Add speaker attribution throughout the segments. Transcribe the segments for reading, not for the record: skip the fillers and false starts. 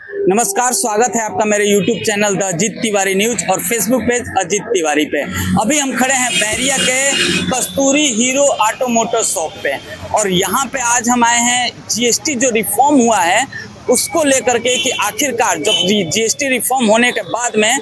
Speaker 1: नमस्कार, स्वागत है आपका मेरे YouTube channel the Ajit Tiwari news और फेसबुक पेज अजीत तिवारी पे। अभी हम खड़े हैं बैरिया के कस्तूरी हीरो ऑटोमोटर शॉप पे और यहाँ पे आज हम आए हैं जीएसटी जो रिफॉर्म हुआ है उसको लेकर के कि आखिरकार जब जीएसटी रिफॉर्म होने के बाद में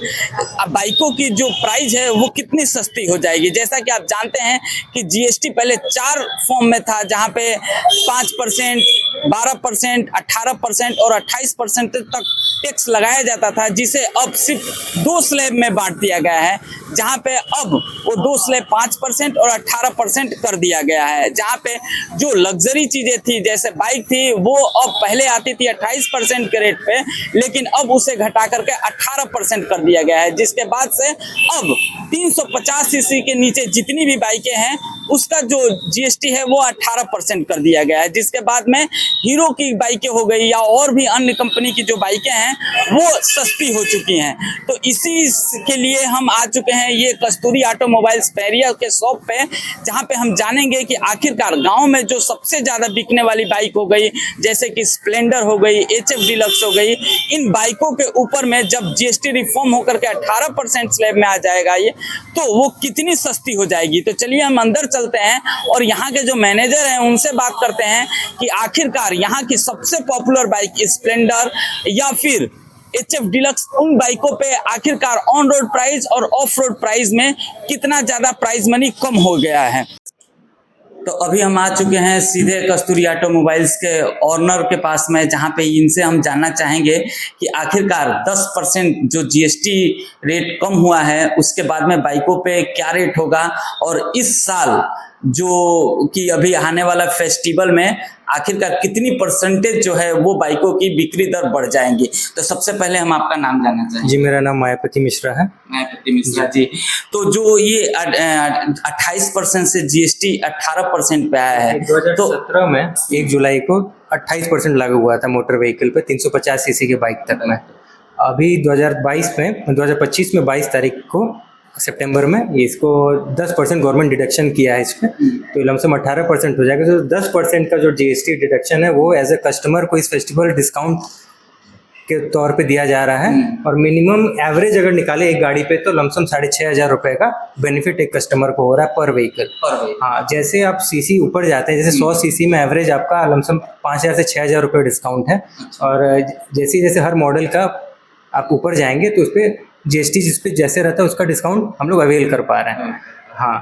Speaker 1: बाइकों की जो प्राइस है वो कितनी सस्ती हो जाएगी। जैसा कि आप जानते हैं कि जीएसटी पहले 4 फॉर्म में था, जहाँ पे 5%, 12%, 18% और 28% तक टैक्स लगाया जाता था, जिसे अब सिर्फ 2 स्लैब में बांट दिया गया है, जहाँ पे अब वो 2 स्लैब 5% और 18% कर दिया गया है। जहाँ पे जो लग्जरी चीजें थी जैसे बाइक थी वो अब पहले आती थी 28% के रेट पे, लेकिन अब उसे घटा करके 18% कर दिया गया है, जिसके बाद से अब 350 सीसी के नीचे जितनी भी बाइकें हैं उसका जो जीएसटी है वो 18% कर दिया गया है। जिसके बाद में हीरो की बाइकें हो गई या और भी अन्य कंपनी की जो बाइकें हैं वो सस्ती हो चुकी हैं। तो इसी के लिए हम आ चुके हैं ये कस्तूरी ऑटोमोबाइल्स बैरिया के शॉप पे, जहां पे हम जानेंगे कि आखिरकार गांव में जो सबसे ज्यादा बिकने वाली बाइक हो गई जैसे कि स्प्लेंडर हो गई, एचएफ डिलक्स हो गई, इन बाइकों के ऊपर में जब जीएसटी रिफॉर्म होकर के 18% स्लैब में आ जाएगा ये, तो वो कितनी सस्ती हो जाएगी। तो चलिए हम अंदर चलते हैं और यहाँ के जो मैनेजर हैं उनसे बात करते हैं कि आखिरकार यहाँ की सबसे पॉपुलर बाइक स्प्लेंडर या फिर एचएफ डिलक्स, उन बाइकों पे आखिरकार ऑन रोड प्राइस और ऑफ रोड प्राइस में कितना ज्यादा प्राइस मनी कम हो गया है। तो अभी हम आ चुके हैं सीधे कस्तूरी ऑटोमोबाइल्स के ऑनर के पास में, जहां पे इनसे हम जानना चाहेंगे कि आखिरकार 10% जो जीएसटी रेट कम हुआ है उसके बाद में बाइकों पे क्या रेट होगा, और इस साल जो कि अभी आने वाला फेस्टिवल में आखिरकार कितनी परसेंटेज जो है वो बाइकों की बिक्री दर बढ़ जाएंगी। तो सबसे पहले हम आपका नाम जानना चाहेंगे।
Speaker 2: जी, मेरा नाम मायापति मिश्रा है।
Speaker 1: मायापति मिश्रा जी, तो जो ये 28% से जीएसटी 18% पे आया है,
Speaker 2: 2017 में 1 जुलाई को 28% लागू हुआ था मोटर व्हीकल पे 350 सीसी के बाइक तक में। अभी 2025 में 22 तारीख को सितंबर में ये इसको 10% गवर्नमेंट डिडक्शन किया है इस पर, तो लमसम 18% हो जाएगा। तो 10% का जो जीएसटी डिडक्शन है वो एज ए कस्टमर को इस फेस्टिवल डिस्काउंट के तौर पे दिया जा रहा है। और मिनिमम एवरेज अगर निकाले एक गाड़ी पे तो लमसम 6,500 रुपये का बेनिफिट एक कस्टमर को हो रहा है पर व्हीकल। हाँ, जैसे आप सीसी ऊपर जाते हैं, जैसे 100 सीसी में एवरेज आपका लमसम 5,000 से 6,000 रुपये डिस्काउंट है। और जैसे हर मॉडल का आप ऊपर जाएंगे तो उस पर जीएसटी जिस पे जैसे रहता है उसका डिस्काउंट हम लोग अवेल कर पा रहे हैं। हाँ,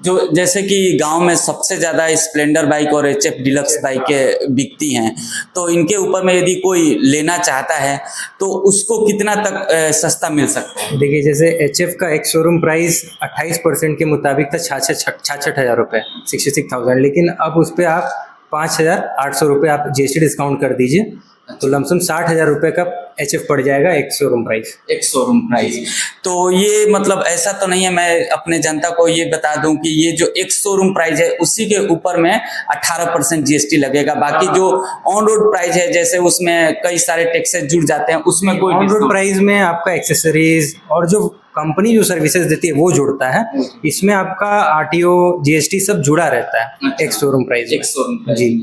Speaker 1: जो जैसे कि गांव में सबसे ज़्यादा स्प्लेंडर बाइक और एचएफ डिलक्स बाइकें बिकती हैं, तो इनके ऊपर में यदि कोई लेना चाहता है तो उसको कितना तक सस्ता मिल सकता है?
Speaker 2: देखिए, जैसे एचएफ का एक शोरूम प्राइस 28% के मुताबिक था 66,000 रुपये, 66,000, लेकिन अब उस पर आप 5,800 रुपये आप जीएसटी डिस्काउंट कर दीजिए तो लमसम 60,000 रुपये का एचएफ पड़ जाएगा एक शोरूम प्राइस।
Speaker 1: तो ये मतलब ऐसा तो नहीं है, मैं अपने जनता को ये बता दूं कि ये जो एक शोरूम प्राइस है उसी के ऊपर में 18% जीएसटी लगेगा। बाकी जो ऑन रोड प्राइस है जैसे उसमें कई सारे टैक्सेस जुड़ जाते हैं, उसमें कोई
Speaker 2: ऑन रोड प्राइस में आपका एक्सेसरीज और जो कंपनी जो सर्विसेज देती है वो जुड़ता है। इसमें आपका आरटीओ जीएसटी सब जुड़ा रहता है एक शोरूम प्राइस जी।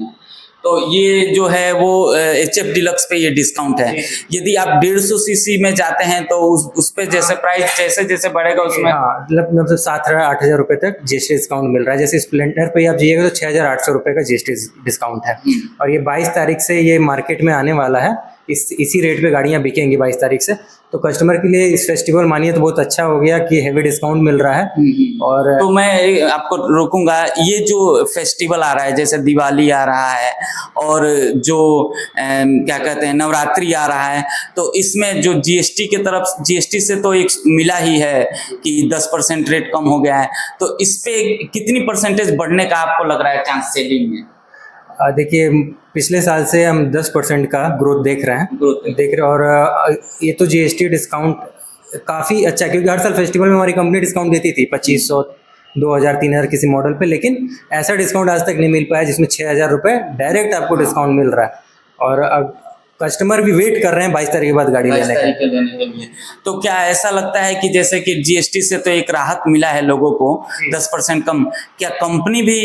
Speaker 1: तो ये जो है वो एचएफ डिलक्स पे ये डिस्काउंट है। यदि आप 150 सीसी में जाते हैं तो उस पे जैसे प्राइस जैसे बढ़ेगा उसमें
Speaker 2: मतलब 7,000-8,000 रुपये तक जीएसटी डिस्काउंट मिल रहा है। जैसे स्प्लेंडर पे आप जाइएगा तो 6,800 रुपये का जीएसटी डिस्काउंट है। और ये 22 तारीख से ये मार्केट में आने वाला है, इसी रेट पे गाड़ियाँ बिकेंगी 22 तारीख से। तो कस्टमर के लिए इस फेस्टिवल मानिए तो बहुत अच्छा हो गया कि हेवी डिस्काउंट मिल रहा है। और
Speaker 1: तो मैं आपको रोकूंगा, ये जो फेस्टिवल आ रहा है जैसे दिवाली आ रहा है और जो क्या कहते हैं नवरात्रि आ रहा है, तो इसमें जो जीएसटी से तो एक मिला ही है कि 10% रेट कम हो गया है, तो इस पे कितनी परसेंटेज बढ़ने का आपको लग रहा है चांस सेलिंग में?
Speaker 2: देखिए, पिछले साल से हम 10% का ग्रोथ देख रहे हैं और ये तो जीएसटी डिस्काउंट काफ़ी अच्छा, क्योंकि हर साल फेस्टिवल में हमारी कंपनी डिस्काउंट देती थी 2,500, 2,000, 3,000 किसी मॉडल पे, लेकिन ऐसा डिस्काउंट आज तक नहीं मिल पाया जिसमें 6,000 रुपये डायरेक्ट आपको डिस्काउंट मिल रहा है। और अब कस्टमर भी वेट कर रहे हैं 22 तारीख के बाद गाड़ी
Speaker 1: 22
Speaker 2: लेने
Speaker 1: तारीख
Speaker 2: का।
Speaker 1: के लेने के लिए। तो क्या ऐसा लगता है कि जैसे कि जीएसटी से तो एक राहत मिला है लोगों को 10% कम, क्या कंपनी भी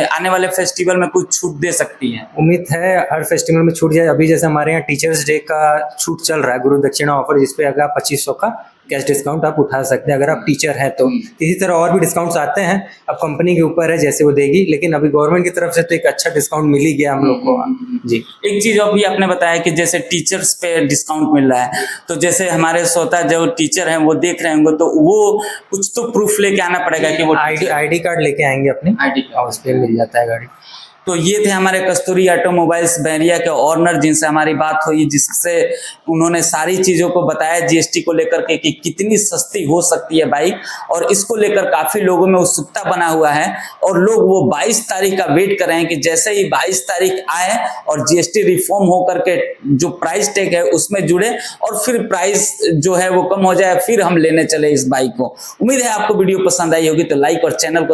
Speaker 1: आने वाले फेस्टिवल में कुछ छूट दे सकती है?
Speaker 2: उम्मीद है हर फेस्टिवल में छूट जाए। अभी जैसे हमारे यहाँ टीचर्स डे का छूट चल रहा है, गुरु दक्षिणा ऑफर, जिसपे अगर आप 2500 का कैश डिस्काउंट आप उठा सकते हैं अगर आप टीचर हैं तो। इसी तरह और भी डिस्काउंट्स आते हैं, अब कंपनी के ऊपर है जैसे वो देगी, लेकिन अभी गवर्नमेंट की तरफ से तो एक अच्छा डिस्काउंट मिल ही गया हम लोग को। जी,
Speaker 1: एक चीज अभी आपने बताया कि जैसे टीचर्स पे डिस्काउंट मिल रहा है, तो जैसे हमारे श्रोता जो टीचर हैं वो देख रहे होंगे, तो वो कुछ तो प्रूफ लेके आना पड़ेगा कि वो
Speaker 2: आईडी कार्ड लेके आएंगे अपने,
Speaker 1: आईडी
Speaker 2: और उस पर मिल जाता है गाड़ी।
Speaker 1: तो ये थे हमारे कस्तूरी ऑटोमोबाइल्स बैरिया के ऑनर, जिनसे हमारी बात हुई, जिससे उन्होंने सारी चीज़ों को बताया जीएसटी को लेकर के कि कितनी सस्ती हो सकती है बाइक, और इसको लेकर काफ़ी लोगों में उत्सुकता बना हुआ है और लोग वो 22 तारीख का वेट कर रहे हैं कि जैसे ही 22 तारीख आए और जीएसटी रिफॉर्म होकर के जो प्राइस टैग है उसमें जुड़े और फिर प्राइस जो है वो कम हो जाए, फिर हम लेने चले इस बाइक को। उम्मीद है आपको वीडियो पसंद आई होगी, तो लाइक और चैनल को